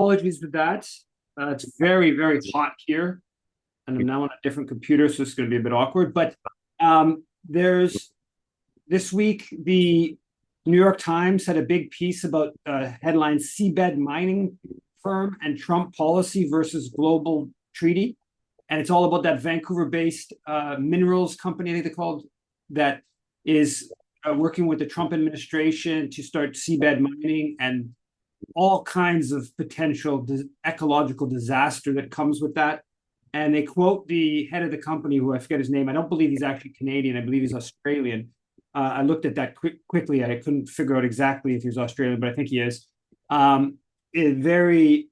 Apologies for that. It's very, very hot here, and I'm now on a different computer, so it's going to be a bit awkward. But there's this week, the New York Times had a big piece about headline seabed mining firm and Trump policy versus global treaty. And it's all about that Vancouver-based minerals company, I think they're called, that is working with the Trump administration to start seabed mining and all kinds of potential ecological disaster that comes with that. And they quote the head of the company, who I forget his name. I don't believe he's actually Canadian. I believe he's Australian. I looked at that quickly. I couldn't figure out exactly if he was Australian, but I think he is. Very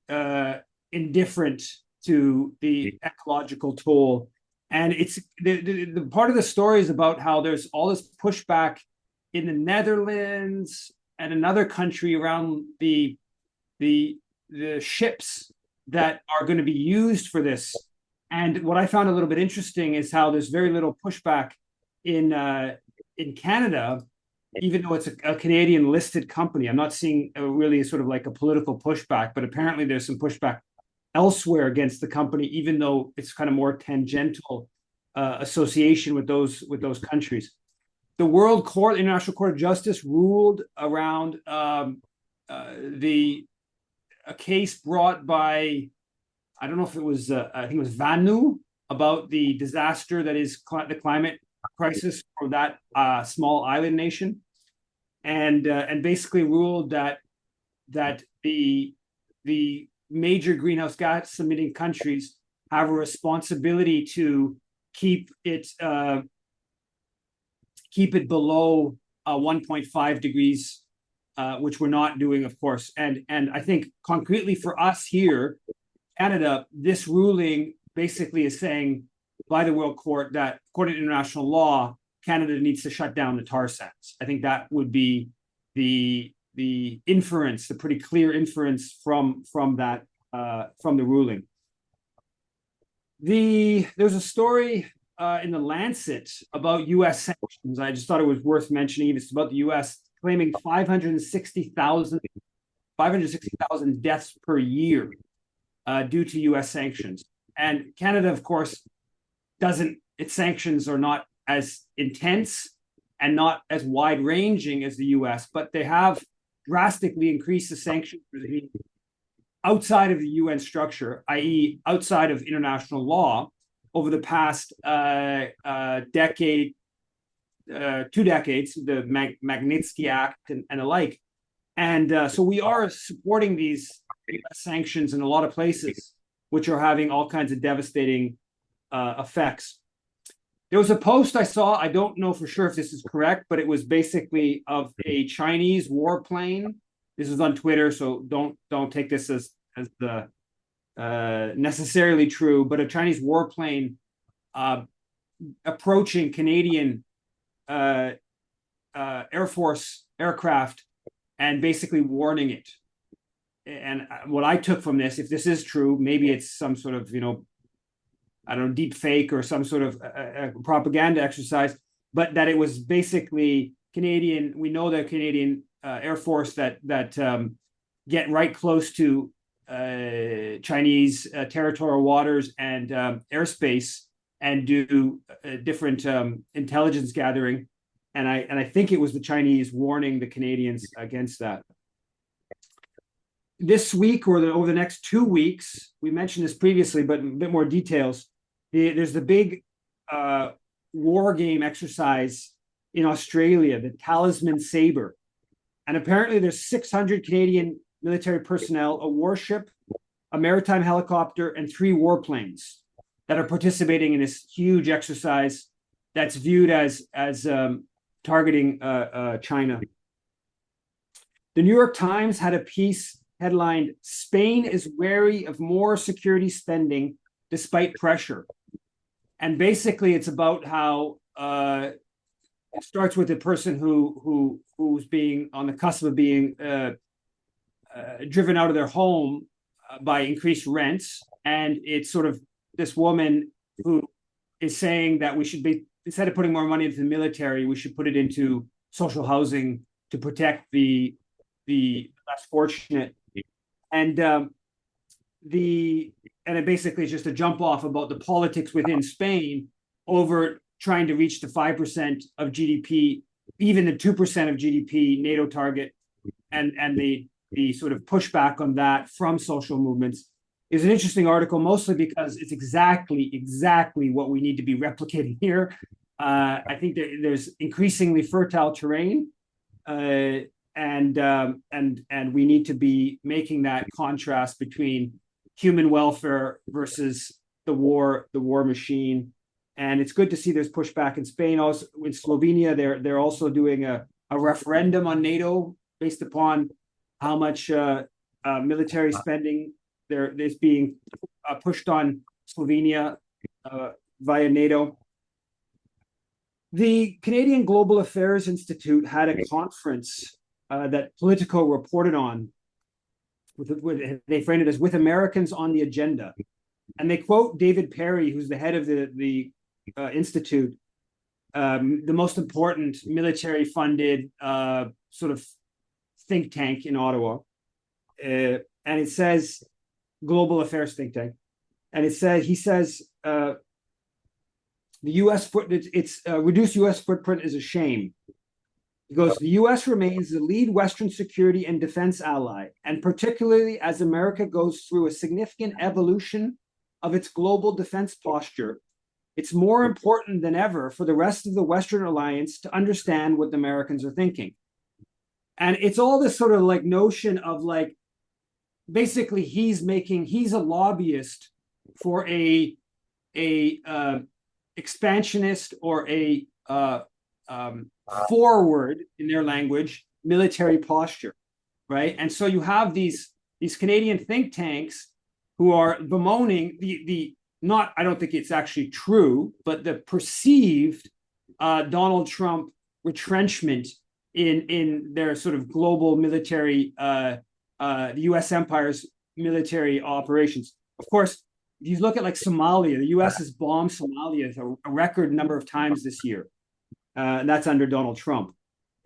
indifferent to the ecological toll. And it's the part of the story is about how there's all this pushback in the Netherlands and another country around the ships that are going to be used for this. And what I found a little bit interesting is how there's very little pushback in Canada, even though it's a Canadian listed company. I'm not seeing really sort of like a political pushback, but apparently there's some pushback elsewhere against the company, even though it's kind of more tangential association with those countries. The World Court, International Court of Justice, ruled around a case brought by, I don't know if it was, I think it was Vanu, about the disaster that is the climate crisis for that small island nation, and basically ruled that the major greenhouse gas emitting countries have a responsibility to keep it below 1.5 degrees, which we're not doing, of course. And I think concretely for us here, Canada, this ruling basically is saying by the World Court that, according to international law, Canada needs to shut down the tar sands. I think that would be the inference, the pretty clear inference from that from the ruling. There's a story in the Lancet about U.S. sanctions. I just thought it was worth mentioning. It's about the U.S. claiming 560,000 deaths per year due to U.S. sanctions. And Canada, of course, its sanctions are not as intense and not as wide-ranging as the U.S., but they have drastically increased the sanctions regime outside of the UN structure, i.e. outside of international law, over the past decade, 2 decades, the Magnitsky Act and the like. And so we are supporting these sanctions in a lot of places, which are having all kinds of devastating effects. There was a post I saw, I don't know for sure if this is correct, but it was basically of a Chinese warplane. This is on Twitter, so don't take this as the necessarily true, but a Chinese warplane approaching Canadian Air Force aircraft and basically warning it. And what I took from this, if this is true, maybe it's some sort of, I don't know, deep fake or some sort of propaganda exercise, but that it was basically Canadian. We know the Canadian Air Force that get right close to Chinese territorial waters and airspace and do different intelligence gathering. And I think it was the Chinese warning the Canadians against that. This week or over the next 2 weeks, we mentioned this previously, but a bit more details. There's the big war game exercise in Australia, the Talisman Sabre. And apparently there's 600 Canadian military personnel, a warship, a maritime helicopter, and 3 warplanes that are participating in this huge exercise that's viewed as targeting China. The New York Times had a piece headlined, "Spain is wary of more security spending despite pressure." And basically it's about how it starts with a person who's being on the cusp of being driven out of their home by increased rents. And it's sort of this woman who is saying that we should be, instead of putting more money into the military, we should put it into social housing to protect the less fortunate. And it basically is just a jump off about the politics within Spain over trying to reach the 5% of GDP, even the 2% of GDP NATO target, and the sort of pushback on that from social movements is an interesting article, mostly because it's exactly what we need to be replicating here. I think there's increasingly fertile terrain, and we need to be making that contrast between human welfare versus the war machine. And it's good to see there's pushback in Spain. Also in Slovenia, they're also doing a referendum on NATO based upon how much military spending is being pushed on Slovenia via NATO. The Canadian Global Affairs Institute had a conference that Politico reported on. They framed it as "With Americans on the Agenda," and they quote David Perry, who's the head of the institute, the most important military-funded sort of think tank in Ottawa, and it says Global Affairs think tank, and he says the U.S. reduced U.S. footprint is a shame. He goes, the U.S. remains the lead Western security and defense ally, and particularly as America goes through a significant evolution of its global defense posture, it's more important than ever for the rest of the Western alliance to understand what the Americans are thinking. And it's all this sort of like notion of like, basically he's a lobbyist for a expansionist or a forward, in their language, military posture, right? And so you have these Canadian think tanks who are bemoaning the not, I don't think it's actually true, but the perceived Donald Trump retrenchment in their sort of global military, the U.S. empire's military operations. Of course, if you look at like Somalia, the U.S. has bombed Somalia a record number of times this year. And that's under Donald Trump.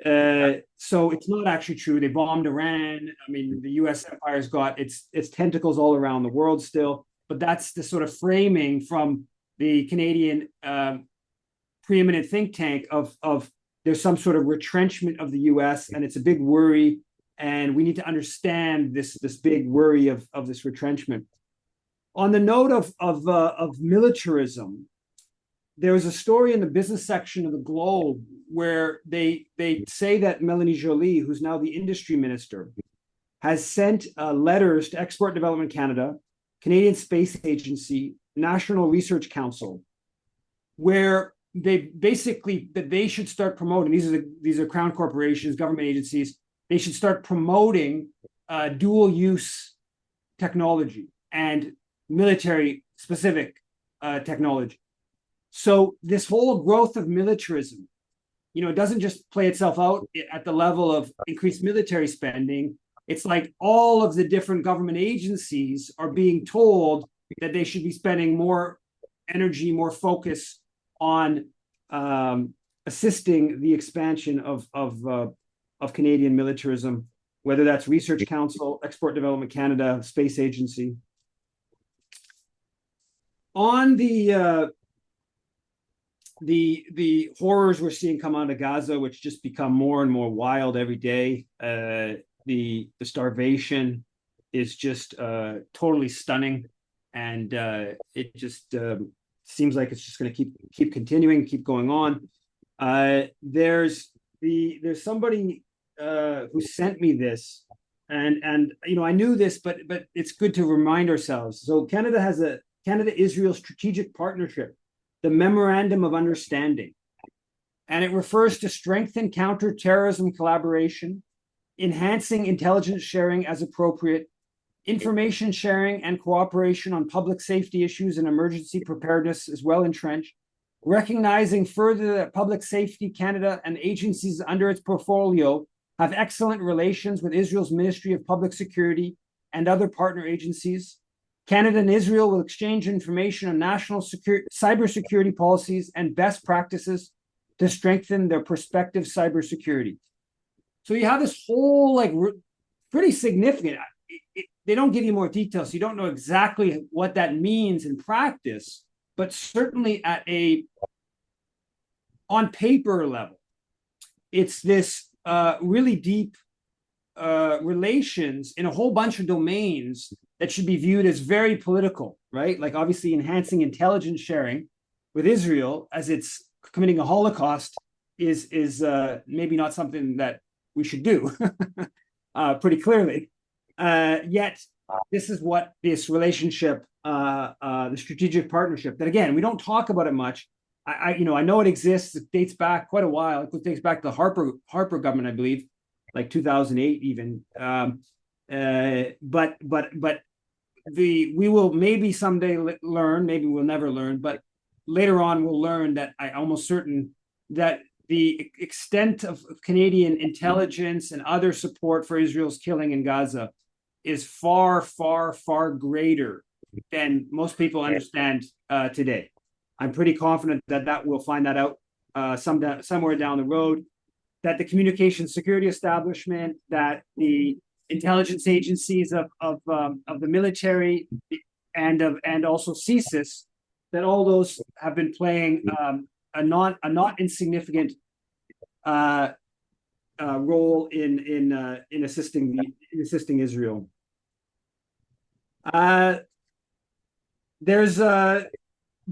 So it's not actually true. They bombed Iran. I mean, the U.S. empire's got its tentacles all around the world still. But that's the sort of framing from the Canadian preeminent think tank of there's some sort of retrenchment of the U.S. and it's a big worry, and we need to understand this big worry of this retrenchment. On the note of militarism, there was a story in the business section of the Globe where they say that Melanie Joly, who's now the industry minister, has sent letters to Export Development Canada, Canadian Space Agency, National Research Council, where they basically that they should start promoting. These are crown corporations, government agencies. They should start promoting dual use technology and military specific technology. So this whole growth of militarism, it doesn't just play itself out at the level of increased military spending. It's like all of the different government agencies are being told that they should be spending more energy, more focus on assisting the expansion of Canadian militarism, whether that's Research Council, Export Development Canada, Space Agency. On the horrors we're seeing come out of Gaza, which just become more and more wild every day. The starvation is just totally stunning, and it just seems like it's just going to keep continuing, keep going on. There's somebody who sent me this, and I knew this, but it's good to remind ourselves. So Canada has a Canada-Israel Strategic Partnership, the Memorandum of Understanding, and it refers to strengthened counterterrorism collaboration, enhancing intelligence sharing as appropriate, information sharing and cooperation on public safety issues and emergency preparedness is well entrenched, recognizing further that Public Safety Canada and agencies under its portfolio have excellent relations with Israel's Ministry of Public Security and other partner agencies. Canada and Israel will exchange information on national cybersecurity policies and best practices to strengthen their prospective cybersecurity. So you have this whole pretty significant. they don't give you more details. So you don't know exactly what that means in practice, but certainly at a on paper level, it's this really deep relations in a whole bunch of domains that should be viewed as very political, right? Like obviously enhancing intelligence sharing with Israel as it's committing a Holocaust is maybe not something that we should do pretty clearly. Yet this is what this relationship, the strategic partnership that again, we don't talk about it much. I know it exists. It dates back quite a while. It dates back to the Harper government, I believe, like 2008 even. But we will maybe someday learn, maybe we'll never learn, but later on we'll learn that I'm almost certain that the extent of Canadian intelligence and other support for Israel's killing in Gaza is far, far, far greater than most people understand today. I'm pretty confident that we'll find that out somewhere down the road, that the communications security establishment, that the intelligence agencies of the military and also CSIS, that all those have been playing a not insignificant role in assisting Israel. There's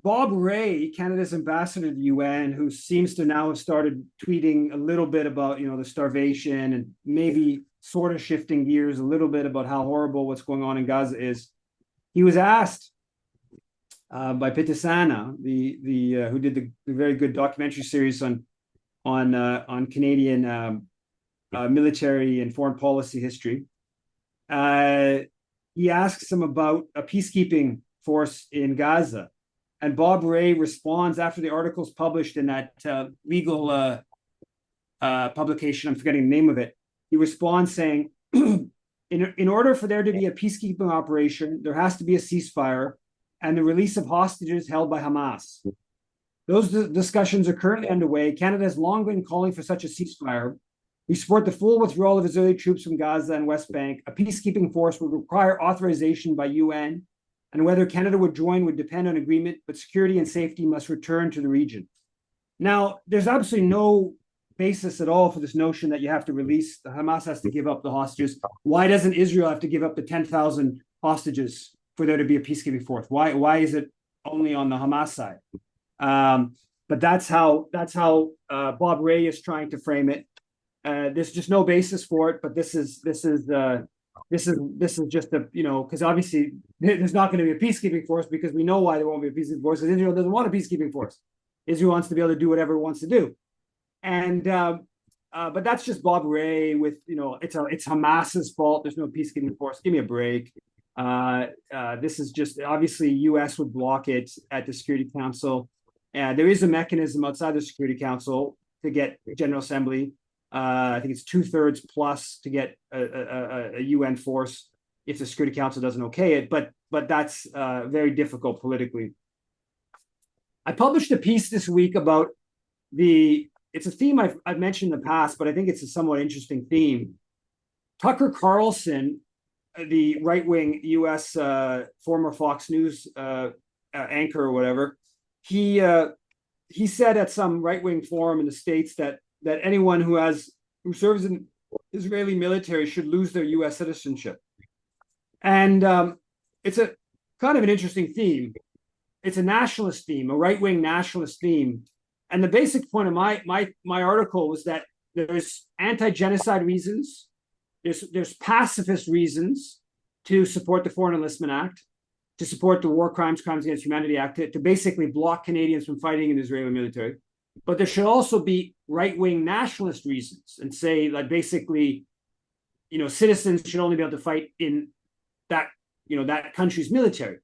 Bob Ray, Canada's ambassador to the UN, who seems to now have started tweeting a little bit about the starvation and maybe sort of shifting gears a little bit about how horrible what's going on in Gaza is. He was asked by Pitasana, the who did the very good documentary series on Canadian military and foreign policy history. He asks him about a peacekeeping force in Gaza, and Bob Ray responds after the article's published in that legal publication. I'm forgetting the name of it. He responds saying, in order for there to be a peacekeeping operation, there has to be a ceasefire and the release of hostages held by Hamas. Those discussions are currently underway. Canada has long been calling for such a ceasefire. We support the full withdrawal of Israeli troops from Gaza and West Bank. A peacekeeping force would require authorization by UN, and whether Canada would join would depend on agreement, but security and safety must return to the region. Now, there's absolutely no basis at all for this notion that you have to release, the Hamas has to give up the hostages. Why doesn't Israel have to give up the 10,000 hostages for there to be a peacekeeping force? Why is it only on the Hamas side? But that's how Bob Ray is trying to frame it. There's just no basis for it, but this is just a, because obviously there's not going to be a peacekeeping force, because we know why there won't be a peacekeeping force, because Israel doesn't want a peacekeeping force. Israel wants to be able to do whatever it wants to do. And but that's just Bob Ray with, it's Hamas's fault. There's no peacekeeping force. Give me a break. This is just, obviously US would block it at the Security Council. There is a mechanism outside the Security Council to get General Assembly. I think it's 2/3 plus to get a UN force if the Security Council doesn't okay it, but that's very difficult politically. I published a piece this week about it's a theme I've mentioned in the past, but I think it's a somewhat interesting theme. Tucker Carlson, the right-wing US former Fox News anchor or whatever, he said at some right-wing forum in the States that anyone who serves in Israeli military should lose their US citizenship. And it's a kind of an interesting theme. It's a nationalist theme, a right-wing nationalist theme. And the basic point of my article was that there's anti-genocide reasons, there's pacifist reasons to support the Foreign Enlistment Act, to support the War Crimes Against Humanity Act, to basically block Canadians from fighting in the Israeli military. But there should also be right-wing nationalist reasons, and say like basically, citizens should only be able to fight in that country's military.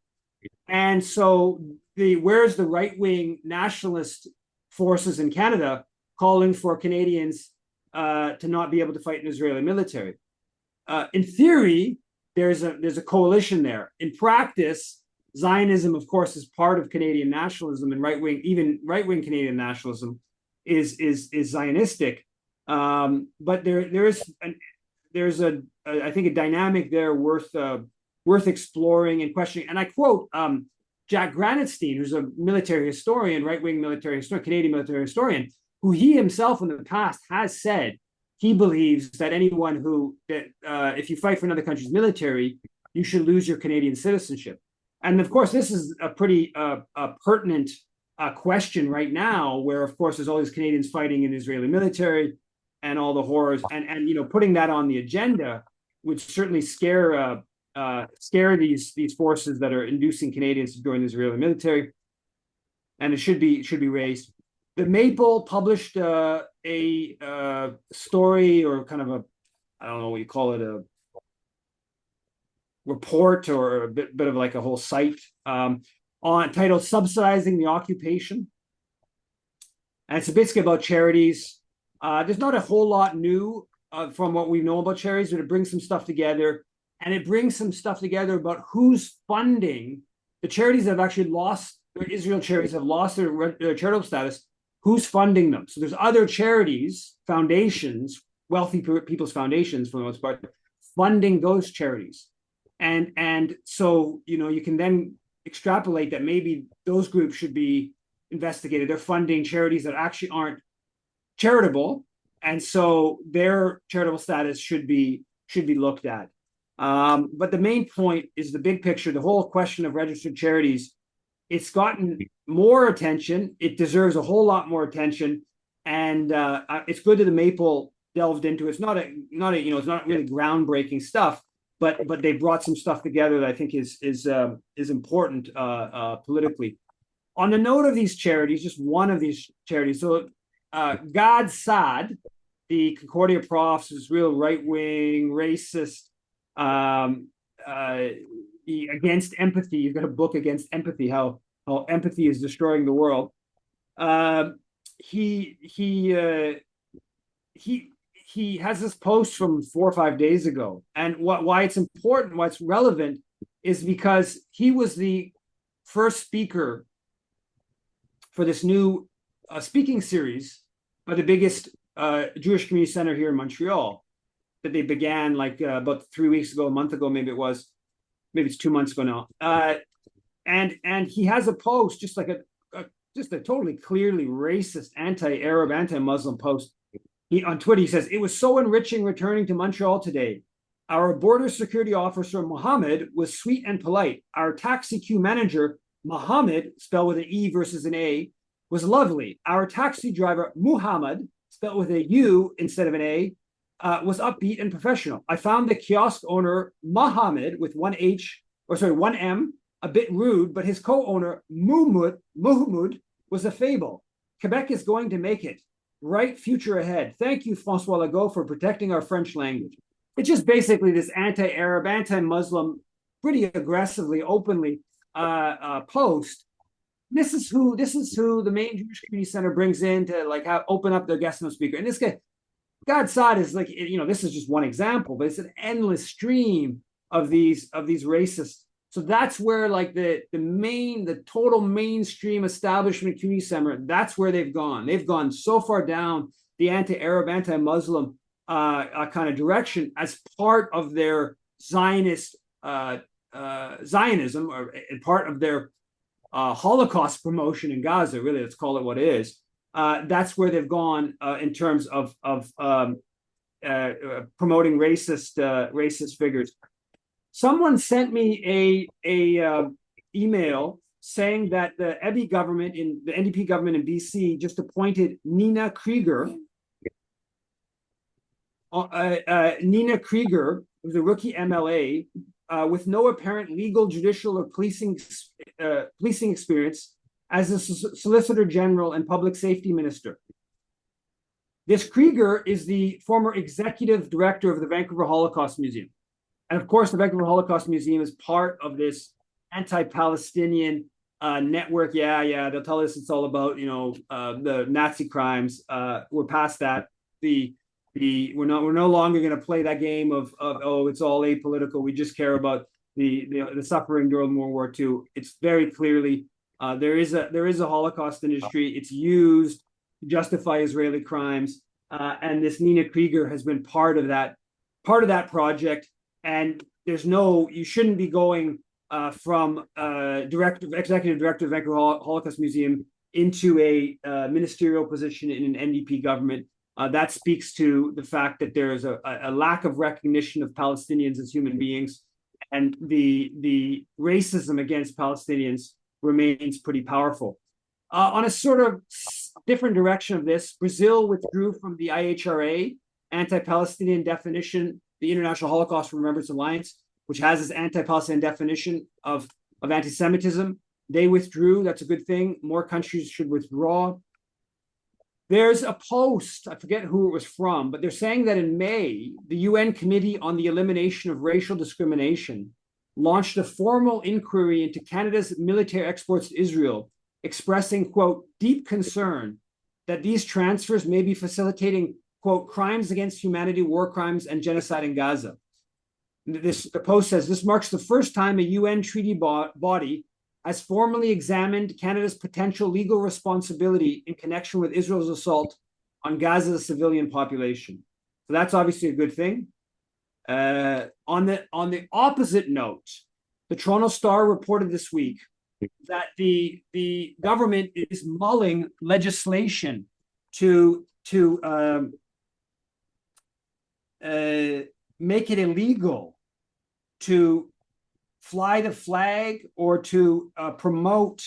And so where's the right-wing nationalist forces in Canada calling for Canadians to not be able to fight in Israeli military? In theory, there's a coalition there. In practice, Zionism, of course, is part of Canadian nationalism, and even right-wing Canadian nationalism is Zionistic. But there's there's I think a dynamic there worth exploring and questioning. And I quote Jack Granatstein, who's a military historian, right-wing military historian, Canadian military historian, who he himself in the past has said he believes that anyone if you fight for another country's military, you should lose your Canadian citizenship. And of course, this is a pretty pertinent question right now, where of course there's all these Canadians fighting in the Israeli military and all the horrors, and putting that on the agenda would certainly scare these forces that are inducing Canadians to join the Israeli military, and it should be raised. The Maple published a story, or kind of I don't know what you call it, a report or a bit of like a whole site on titled "Subsidizing the Occupation," and it's basically about charities. There's not a whole lot new from what we know about charities, but it brings some stuff together. And it brings some stuff together about who's funding the charities that have actually lost, or Israel charities have lost their charitable status. Who's funding them? So there's other charities, foundations, wealthy people's foundations for the most part, funding those charities. And so, you can then extrapolate that maybe those groups should be investigated. They're funding charities that actually aren't charitable. And so their charitable status should be looked at. But the main point is the big picture, the whole question of registered charities. It's gotten more attention. It deserves a whole lot more attention, and it's good that the Maple delved into it. It's not it's not really groundbreaking stuff, but they brought some stuff together that I think is important politically. On the note of these charities, just one of these charities. So Gad Saad, the Concordia Profs, is real right-wing, racist. Against empathy. You've got a book against empathy, how empathy is destroying the world. He has this post from 4 or 5 days ago, and why it's important, why it's relevant, is because he was the first speaker for this new speaking series by the biggest Jewish community center here in Montreal, that they began about 3 weeks ago, a month ago, maybe it's 2 months ago now. And he has a post, just like a totally clearly racist, anti-Arab, anti-Muslim post. On Twitter, he says, "It was so enriching returning to Montreal today. Our border security officer, Mohammed, was sweet and polite. Our taxi queue manager, Mohammed, spelled with an E versus an A, was lovely. Our taxi driver, Muhammad, spelled with a U instead of an A, was upbeat and professional. I found the kiosk owner, Mohammed, with one M, a bit rude, but his co-owner, Muhammad, was a fable. Quebec is going to make it. Bright future ahead. Thank you, Francois Legault, for protecting our French language." It's just basically this anti-Arab, anti-Muslim, pretty aggressively, openly post. This is who the main Jewish community center brings in to open up their guest speaker. And this guy, Gad Saad, is this is just one example, but it's an endless stream of these racists. So that's where the total mainstream establishment community center, that's where they've gone. They've gone so far down the anti-Arab, anti-Muslim kind of direction as part of their Zionist Zionism, or part of their Holocaust promotion in Gaza. Really, let's call it what it is. That's where they've gone in terms of promoting racist figures. Someone sent me a email saying that the NDP government in BC just appointed Nina Kger. Nina Kger, who's a rookie MLA with no apparent legal, judicial, or policing experience, as a Solicitor General and Public Safety Minister. This Kger is the former executive director of the Vancouver Holocaust Museum. And of course, the Vancouver Holocaust Museum is part of this anti-Palestinian network. Yeah, they'll tell us it's all about, the Nazi crimes. We're past that. We're no longer going to play that game of it's all apolitical. We just care about the suffering during World War II. It's very clearly there is a Holocaust industry. It's used to justify Israeli crimes, and this Nina Kger has been part of that part of that project, and you shouldn't be going from executive director of Vancouver Holocaust Museum into a ministerial position in an NDP government. That speaks to the fact that there is a lack of recognition of Palestinians as human beings, and the racism against Palestinians remains pretty powerful. On a sort of different direction of this, Brazil withdrew from the IHRA, anti-Palestinian definition, the International Holocaust Remembrance Alliance, which has this anti-Palestinian definition of anti-Semitism. They withdrew. That's a good thing. More countries should withdraw. There's a post, I forget who it was from, but they're saying that in May, the UN Committee on the Elimination of Racial Discrimination launched a formal inquiry into Canada's military exports to Israel, expressing, quote, deep concern that these transfers may be facilitating, quote, crimes against humanity, war crimes, and genocide in Gaza. The post says, this marks the first time a UN treaty body has formally examined Canada's potential legal responsibility in connection with Israel's assault on Gaza's civilian population. So that's obviously a good thing. On the opposite note, the Toronto Star reported this week that the government is mulling legislation to make it illegal to fly the flag or to promote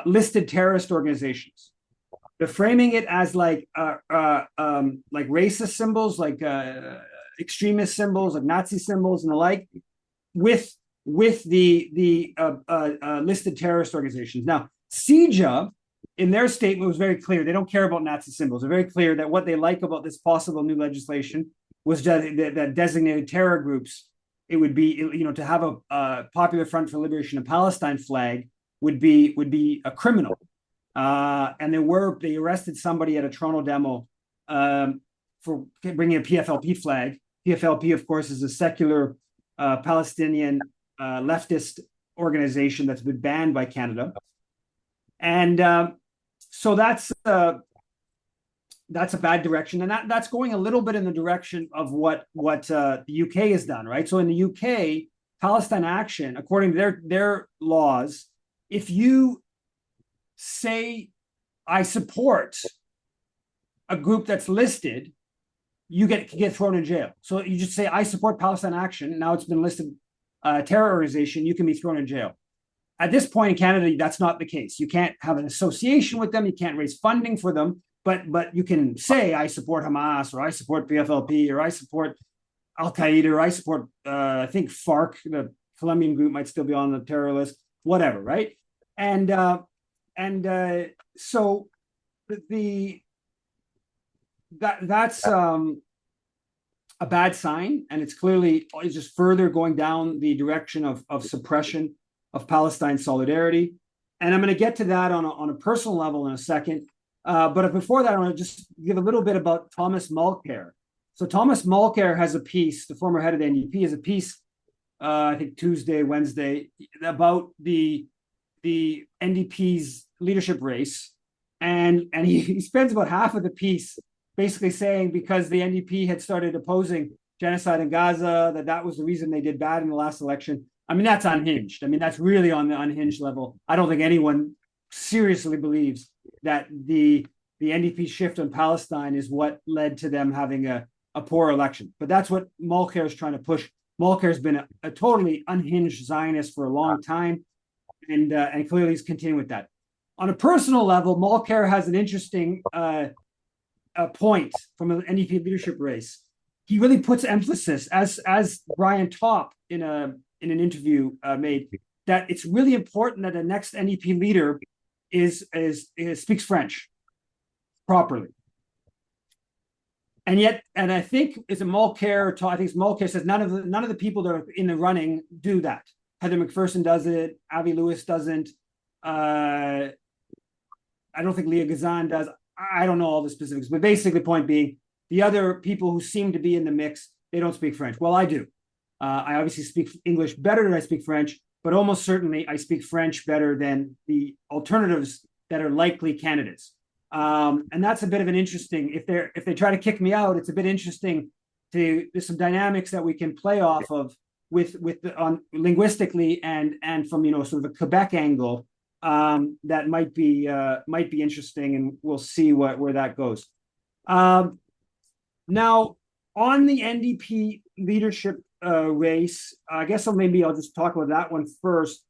listed terrorist organizations. They're framing it as like racist symbols, like extremist symbols, like Nazi symbols and the like, with the listed terrorist organizations. Now, CIJA, in their statement, was very clear. They don't care about Nazi symbols. They're very clear that what they like about this possible new legislation was that designated terror groups, it would be, to have a Popular Front for Liberation of Palestine flag would be a criminal. And they arrested somebody at a Toronto demo for bringing a PFLP flag. PFLP, of course, is a secular Palestinian leftist organization that's been banned by Canada. And so that's a bad direction, and that's going a little bit in the direction of what the UK has done, right? So in the UK, Palestine Action, according to their laws, if you say I support a group that's listed, you get thrown in jail. So you just say I support Palestine Action. Now it's been listed terror organization. You can be thrown in jail. At this point in Canada, that's not the case. You can't have an association with them. You can't raise funding for them. But you can say I support Hamas, or I support PFLP, or I support Al Qaeda, or I support I think FARC, the Colombian group, might still be on the terror list, whatever, right? And so that's a bad sign, and it's just further going down the direction of suppression of Palestine solidarity. And I'm going to get to that on a personal level in a second. But before that, I want to just give a little bit about Thomas Mulcair. So Thomas Mulcair has a piece, the former head of the NDP, has a piece, I think Tuesday, Wednesday, about the NDP's leadership race. And he spends about half of the piece basically saying because the NDP had started opposing genocide in Gaza, that was the reason they did bad in the last election. I mean, that's unhinged. I mean, that's really on the unhinged level. I don't think anyone seriously believes that the NDP shift on Palestine is what led to them having a poor election. But that's what Mulcair is trying to push. Mulcair has been a totally unhinged Zionist for a long time, and clearly he's continuing with that. On a personal level, Mulcair has an interesting point from an NDP leadership race. He really puts emphasis, as Brian Topp in an interview made, that it's really important that the next NDP leader speaks French properly. And I think it's Mulcair. I think it's Mulcair says none of the people that are in the running do that. Heather McPherson does it. Avi Lewis doesn't. I don't think Leah Gazan does. I don't know all the specifics, but basically, the point being, the other people who seem to be in the mix, they don't speak French. Well, I do. I obviously speak English better than I speak French, but almost certainly I speak French better than the alternatives that are likely candidates. And that's a bit of an interesting, if they try to kick me out, it's a bit interesting there's some dynamics that we can play off of on linguistically and from sort of a Quebec angle that might be interesting, and we'll see where that goes. Now, on the NDP leadership race, I guess I'll just talk about that one first.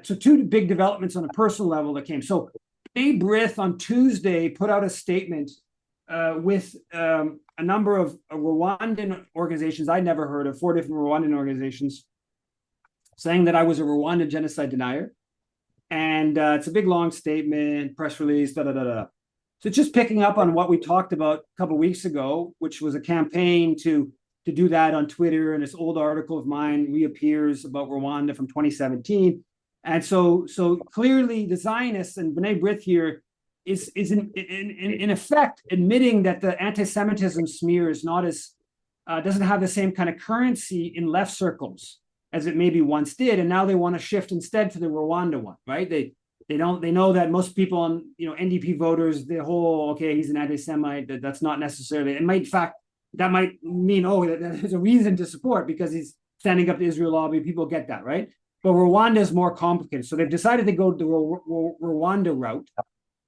So two big developments on a personal level that came. So B'nai Brith on Tuesday put out a statement with a number of Rwandan organizations I'd never heard of, 4 different Rwandan organizations, saying that I was a Rwanda genocide denier. And it's a big, long statement, press release, So it's just picking up on what we talked about a couple of weeks ago, which was a campaign to do that on Twitter. And this old article of mine reappears about Rwanda from 2017. And so clearly the Zionists and B'nai Brith here is in effect admitting that the anti-Semitism smear is not as doesn't have the same kind of currency in left circles as it maybe once did, and now they want to shift instead to the Rwanda one, right? They know that most people on NDP voters, the whole he's an anti-Semite, that's not necessarily. It might, in fact, that might mean there's a reason to support because he's standing up to Israel lobby. People get that, right? But Rwanda is more complicated, so they've decided to go the Rwanda route.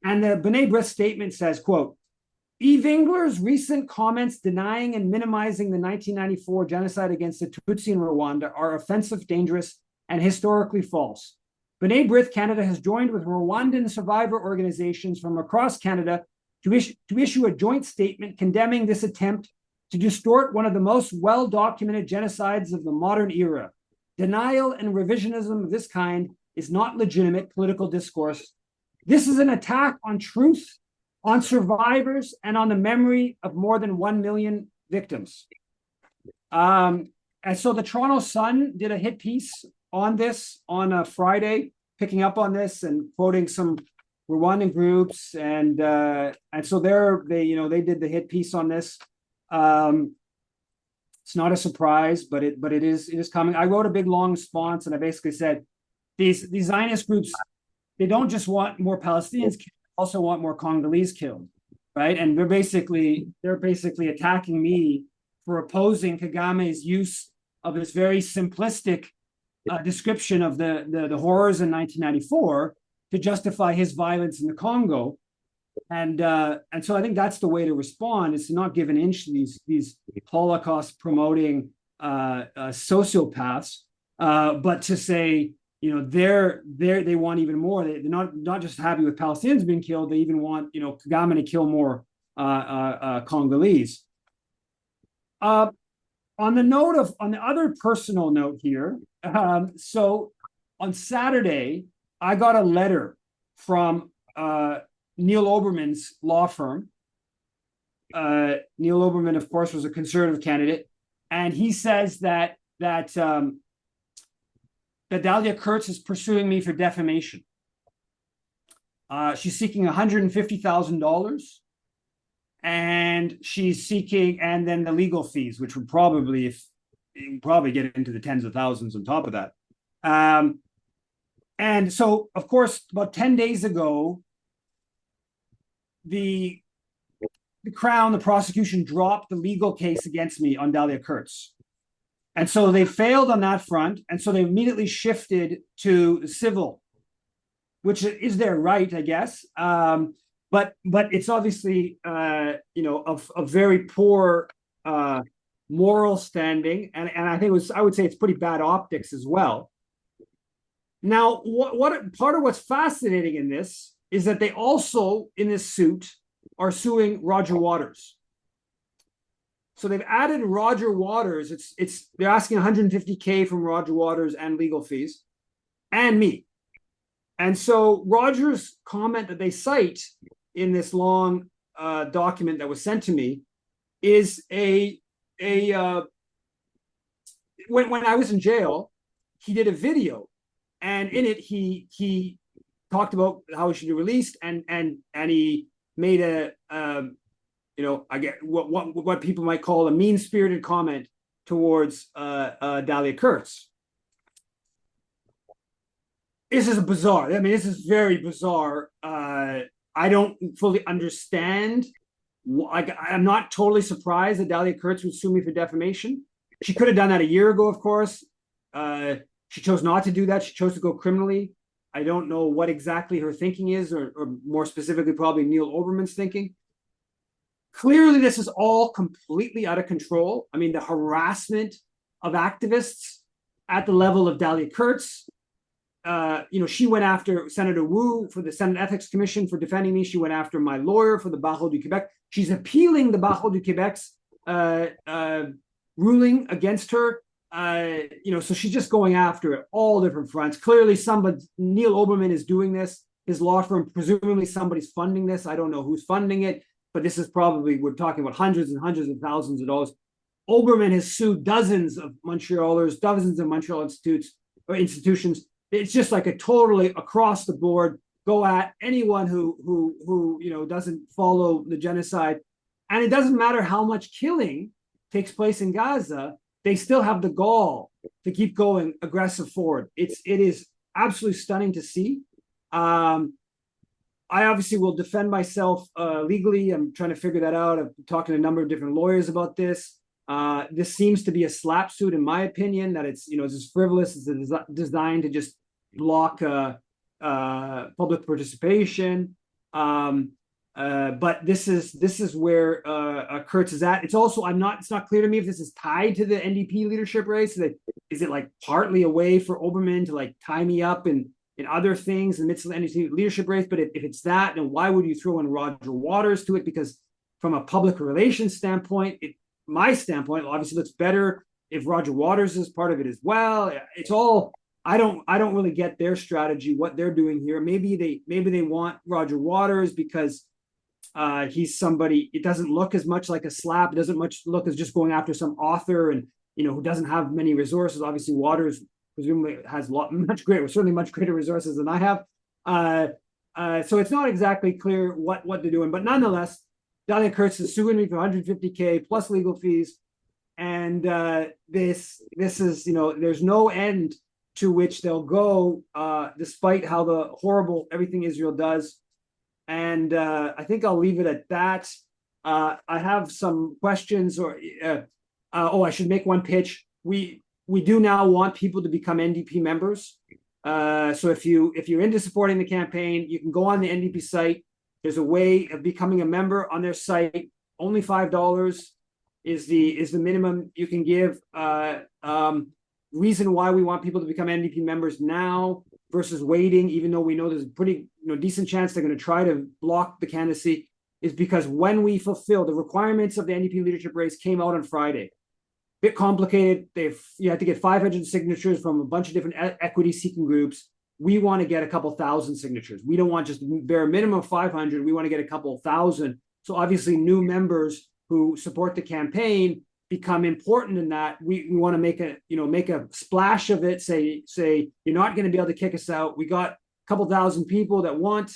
And the B'nai Brith statement says, quote, Evingler's recent comments denying and minimizing the 1994 genocide against the Tutsi in Rwanda are offensive, dangerous, and historically false. B'nai Brith Canada has joined with Rwandan survivor organizations from across Canada to issue a joint statement condemning this attempt to distort one of the most well-documented genocides of the modern era. Denial and revisionism of this kind is not legitimate political discourse. This is an attack on truth, on survivors, and on the memory of more than 1 million victims. And so the Toronto Sun did a hit piece on this on a Friday, picking up on this and quoting some Rwandan groups, and so they did the hit piece on this. It's not a surprise, but it is coming. I wrote a big long response, and I basically said these Zionist groups, they don't just want more Palestinians killed, they also want more Congolese killed, right? And they're basically attacking me for opposing Kagame's use of this very simplistic description of the horrors in 1994 to justify his violence in the Congo. And so I think that's the way to respond, is to not give an inch to these Holocaust promoting sociopaths, but to say, they want even more. They're not just happy with Palestinians being killed. They even want, Kagame to kill more Congolese. On the other personal note here, so on Saturday, I got a letter from Neil Oberman's law firm. Neil Oberman, of course, was a conservative candidate, and he says that Dahlia Kurtz is pursuing me for defamation. She's seeking $150,000, and she's seeking, and then the legal fees, which would probably get into the tens of thousands on top of that. And so, of course, about 10 days ago, the Crown, the prosecution, dropped the legal case against me on Dahlia Kurtz. And so they failed on that front. And so they immediately shifted to civil, which is their right, I guess. But it's obviously, of very poor moral standing. And I think I would say it's pretty bad optics as well. Now, what part of what's fascinating in this is that they also, in this suit, are suing Roger Waters. So they've added Roger Waters. They're asking $150K from Roger Waters and legal fees, and me. And so Roger's comment that they cite in this long document that was sent to me is when I was in jail, he did a video, and in it he talked about how he should be released, and he made I get what people might call a mean-spirited comment towards Dahlia Kurtz. This is bizarre. I mean, this is very bizarre. I don't fully understand I'm not totally surprised that Dahlia Kurtz would sue me for defamation. She could have done that a year ago, of course. She chose not to do that. She chose to go criminally. I don't know what exactly her thinking is, or more specifically, probably Neil Oberman's thinking. Clearly, this is all completely out of control. I mean, the harassment of activists at the level of Dahlia Kurtz. She went after Senator Wu for the Senate Ethics Commission for defending me. She went after my lawyer for the Barreau du Québec. She's appealing the Barreau du Québec's ruling against her. So she's just going after it, all different fronts. Clearly, Neil Oberman is doing this. His law firm, presumably somebody's funding this. I don't know who's funding it, but this is probably, we're talking about hundreds and hundreds of thousands of dollars. Oberman has sued dozens of Montrealers, dozens of Montreal institutions. It's just like a totally across the board go at anyone who doesn't follow the genocide. And it doesn't matter how much killing takes place in Gaza, they still have the gall to keep going aggressive forward. It is absolutely stunning to see. I obviously will defend myself legally. I'm trying to figure that out. I've talked to a number of different lawyers about this. This seems to be a slap suit, in my opinion, that it's just frivolous. It's designed to just block public participation. But this is where Kurtz is at. It's also it's not clear to me if this is tied to the NDP leadership race. Is it like partly a way for Oberman to like tie me up in other things in the midst of the NDP leadership race? But if it's that, then why would you throw in Roger Waters to it? Because from a public relations standpoint, my standpoint obviously looks better if Roger Waters is part of it as well. It's all, I don't really get their strategy, what they're doing here. Maybe they want Roger Waters because he's somebody, it doesn't look as much like a slap. It doesn't much look as just going after some author and who doesn't have many resources. Obviously Waters presumably has certainly much greater resources than I have. So it's not exactly clear what they're doing, but nonetheless, Dahlia Kurtz is suing me for $150K plus legal fees. And this is, there's no end to which they'll go, despite how the horrible everything Israel does. And I think I'll leave it at that. I have some questions, I should make one pitch. We do now want people to become NDP members. So if you're into supporting the campaign, you can go on the NDP site. There's a way of becoming a member on their site. Only $5 is the minimum you can give. Reason why we want people to become NDP members now versus waiting, even though we know there's a pretty decent chance they're going to try to block the candidacy, is because when we fulfill the requirements of the NDP leadership race came out on Friday. Bit complicated. You had to get 500 signatures from a bunch of different equity-seeking groups. We want to get a couple thousand signatures. We don't want just a bare minimum of 500. We want to get a couple thousand. So obviously new members who support the campaign become important in that. We want to make a splash of it, say you're not going to be able to kick us out. We got a couple thousand people that want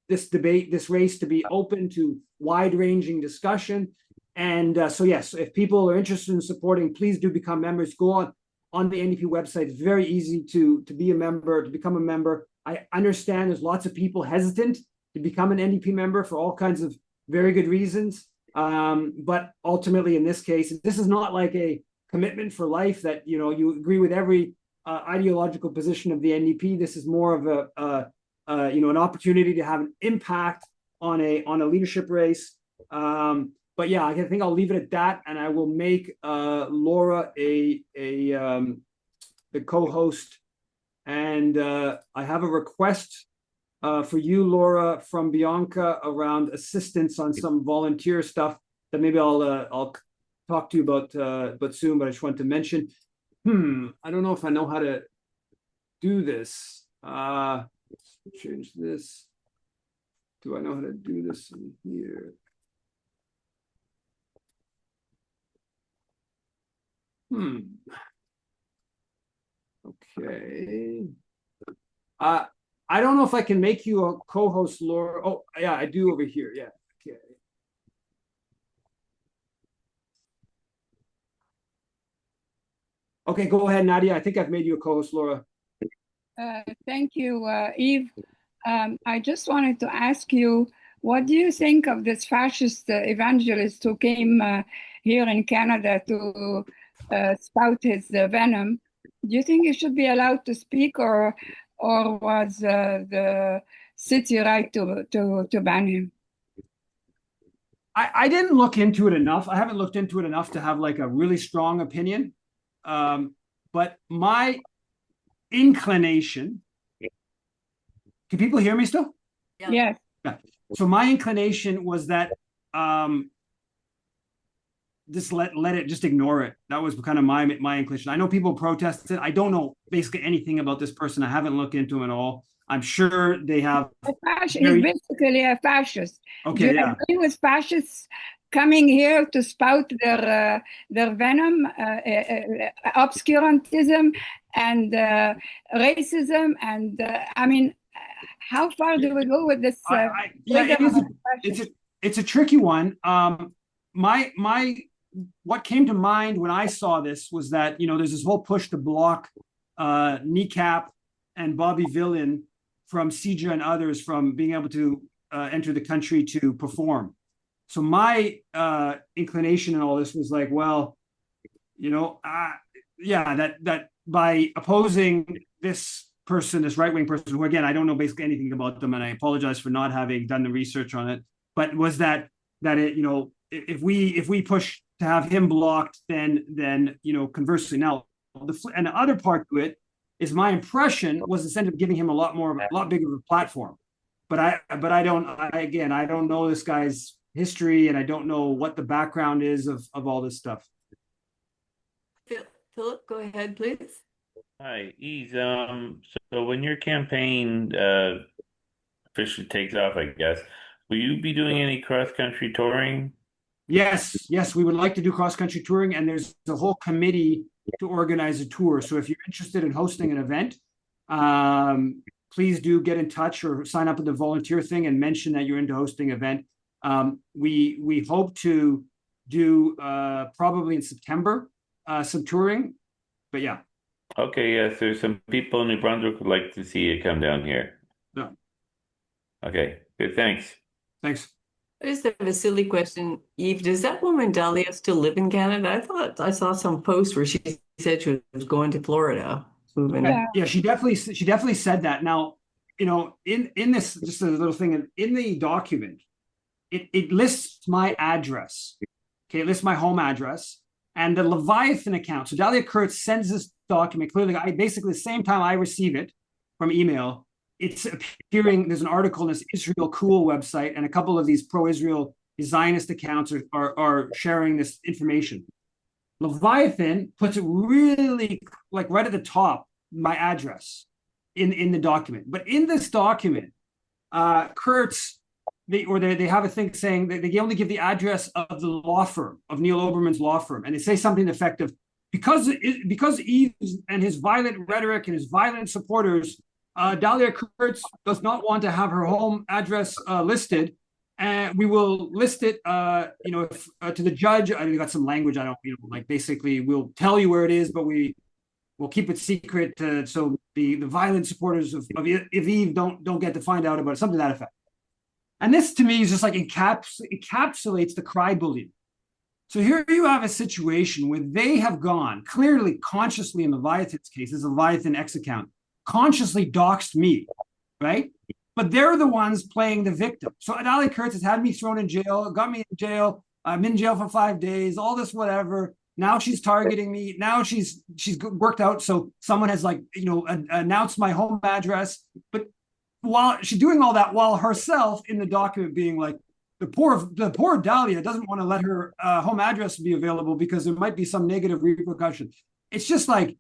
this race to be open to wide-ranging discussion. And so yes, if people are interested in supporting, please do become members. Go on the NDP website. It's very easy to be a member, to become a member. I understand there's lots of people hesitant to become an NDP member for all kinds of very good reasons. But ultimately, in this case, this is not like a commitment for life that you agree with every ideological position of the NDP. This is more of an opportunity to have an impact on a leadership race. But yeah, I think I'll leave it at that, and I will make Laura the co-host. And I have a request for you, Laura, from Bianca around assistance on some volunteer stuff that maybe I'll talk to you about soon. But I just want to mention. I don't know if I know how to do this. Change this. Do I know how to do this in here? Okay. I don't know if I can make you a co-host, Laura. Oh, yeah, I do over here. Yeah. Okay. Okay, go ahead, Nadia. I think I've made you a co-host, Laura. Thank you, Yves. I just wanted to ask you, What do you think of this fascist evangelist who came here in Canada to spout his venom? Do you think he should be allowed to speak, or was the city right to ban him? I didn't look into it enough. I haven't looked into it enough to have like a really strong opinion. But my inclination, can people hear me still? Yeah. Yes. Yeah. So my inclination was that just let it, just ignore it. That was kind of my inclination. I know people protested. I don't know basically anything about this person. I haven't looked into him at all. I'm sure they have. He's basically a fascist. Okay, do you agree with fascists coming here to spout their venom, obscurantism, and racism? And I mean, how far do we go with this? It's a tricky one. What came to mind when I saw this was that, there's this whole push to block Kneecap and Bobby Villain from CJA and others from being able to enter the country to perform. So my inclination in all this was like, well, that by opposing this person, this right-wing person, who again, I don't know basically anything about them, and I apologize for not having done the research on it, but was that it, if we push to have him blocked, then conversely, now the other part to it is my impression was instead of giving him a lot bigger of a platform. But I don't know this guy's history, and I don't know what the background is of all this stuff. Philip, go ahead, please. Hi, Yves. So when your campaign officially takes off, I guess, will you be doing any cross-country touring? Yes, we would like to do cross-country touring, and there's a whole committee to organize a tour. So if you're interested in hosting an event, please do get in touch or sign up with the volunteer thing and mention that you're into hosting an event. We hope to do probably in September some touring, but yeah. Okay, yes, there's some people in New Brunswick would like to see you come down here. Yeah. Okay, good, thanks. Thanks. I just have a silly question. Yves, does that woman Dahlia still live in Canada? I thought I saw some post where she said she was going to Florida. Moving. Yeah, she definitely said that. Now, in this, just a little thing, in the document, it lists my address. Okay, it lists my home address and the Leviathan account. So Dahlia Kurtz sends this document clearly. Basically the same time I receive it from email, it's appearing. There's an article in this Israel Cool website, and a couple of these pro-Israel Zionist accounts are sharing this information. Leviathan puts it really like right at the top, my address in the document. But in this document, Kurtz, they have a thing saying that they only give the address of the law firm, of Neil Oberman's law firm, and they say something effective because Yves and his violent rhetoric and his violent supporters. Dahlia Kurtz does not want to have her home address listed, and we will list it, to the judge. I got some language. I don't, basically we'll tell you where it is, but we'll keep it secret so the violent supporters of Yves don't get to find out about it, something to that effect. And this to me is just like encapsulates the cry bullying. So here you have a situation where they have gone clearly, consciously in Leviathan's case, this Leviathan X account, consciously doxed me, right? But they're the ones playing the victim. So Dahlia Kurtz has had me thrown in jail, got me in jail. I'm in jail for 5 days, all this, whatever. Now she's targeting me. Now she's worked out. So someone has announced my home address. But while she's doing all that, while herself in the document being like, the poor Dahlia doesn't want to let her home address be available because there might be some negative repercussion. It's just like,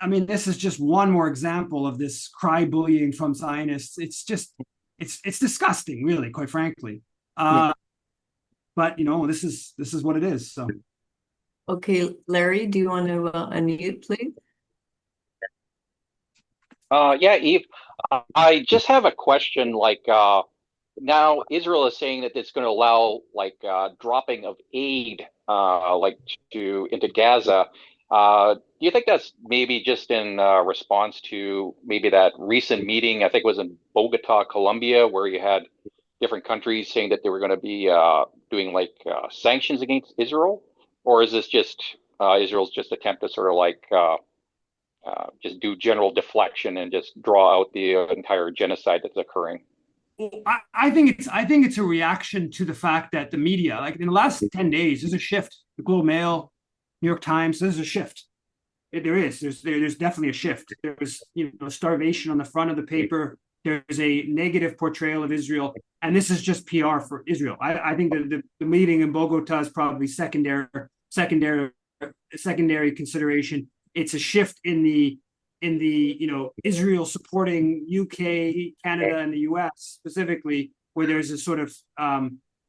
this is just one more example of this cry bullying from Zionists. It's disgusting, really, quite frankly. But this is what it is. So, okay, Larry, do you want to unmute, please? Yeah, Yves. I just have a question. Now Israel is saying that it's going to allow dropping of aid into Gaza. Do you think that's maybe just in response to maybe that recent meeting, I think it was in Bogota, Colombia, where you had different countries saying that they were going to be doing like sanctions against Israel, or is this just Israel's just attempt to sort of like just do general deflection and just draw out the entire genocide that's occurring? I think it's a reaction to the fact that the media, like in the last 10 days, there's a shift. The Globe and Mail, New York Times, there's a shift. There's definitely a shift. There's starvation on the front of the paper. There's a negative portrayal of Israel, and this is just PR for Israel. I think that the meeting in Bogota is probably secondary consideration. It's a shift in the Israel supporting UK, Canada, and the US specifically, where there's a sort of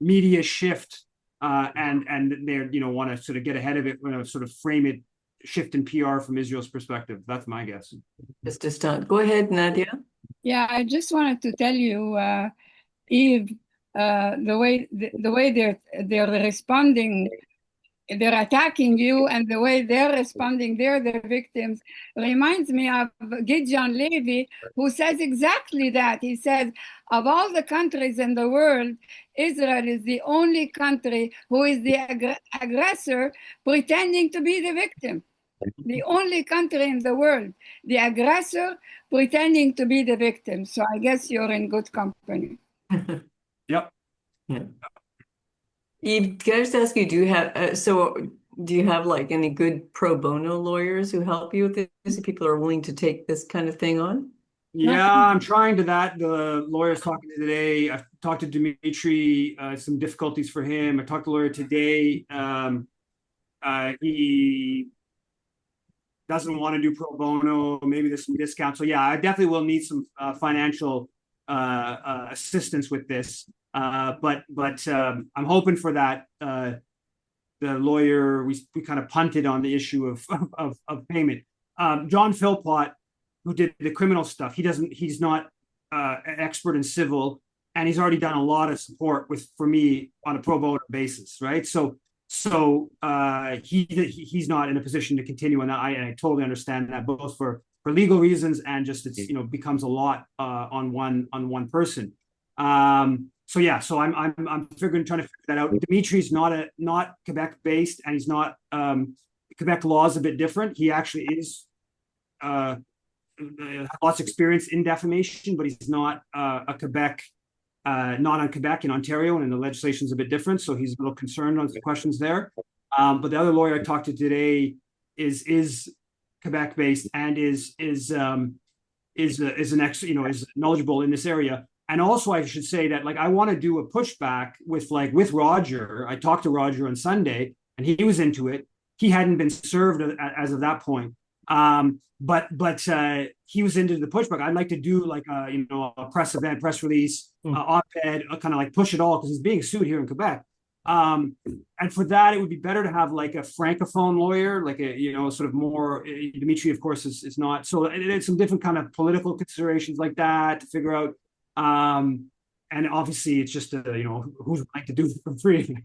media shift, and they want to sort of get ahead of it, sort of frame it, shift in PR from Israel's perspective. That's my guess. Just to start. Go ahead, Nadia. Yeah, I just wanted to tell you, Eve, the way they're responding. They're attacking you, and the way they're responding, they're the victims, reminds me of Gideon Levy, who says exactly that. He says, of all the countries in the world, Israel is the only country who is the aggressor pretending to be the victim. The only country in the world, the aggressor pretending to be the victim. So I guess you're in good company. Yep. Yeah. Eve, can I just ask you, do you have like any good pro bono lawyers who help you with this? If people are willing to take this kind of thing on? Yeah, I'm trying to that. The lawyer's talking to today. I've talked to Dimitri, some difficulties for him. I talked to the lawyer today. He doesn't want to do pro bono. Maybe there's some discount. So yeah, I definitely will need some financial assistance with this. But I'm hoping for that. The lawyer, we kind of punted on the issue of payment. John Philpott, who did the criminal stuff, he's not an expert in civil, and he's already done a lot of support for me on a pro bono basis, right? So he's not in a position to continue on that. I totally understand that, both for legal reasons and just it's becomes a lot on one person. So yeah, so I'm trying to figure that out. Dimitri's not Quebec based, and he's not Quebec law is a bit different. He actually is lots of experience in defamation, but he's not a Quebec, not on Quebec, in Ontario, and the legislation is a bit different. So he's a little concerned on the questions there. But the other lawyer I talked to today is Quebec based and is knowledgeable in this area. And also, I should say that I want to do a pushback with Roger. I talked to Roger on Sunday, and he was into it. He hadn't been served as of that point, but he was into the pushback. I'd like to do a press event, press release, op-ed, kind of push it all, because he's being sued here in Quebec. And for that, it would be better to have a francophone lawyer, sort of more. Dimitri, of course, is not. So it's some different kind of political considerations like that to figure out. And obviously it's just who's like to do it for free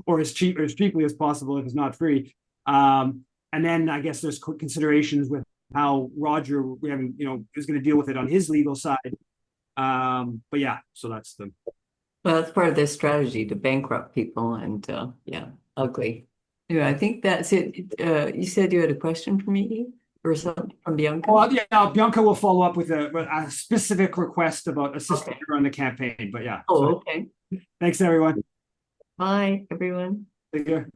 or as cheaply as possible if it's not free. And then I guess there's considerations with how Roger is going to deal with it on his legal side. But yeah, so that's that's part of their strategy, to bankrupt people, and ugly. Anyway, I think that's it. You said you had a question for me, Eve? Or something from Bianca? Well, yeah, Bianca will follow up with a specific request about assisting her on the campaign. But yeah. Okay. Thanks, everyone. Bye, everyone. Take care.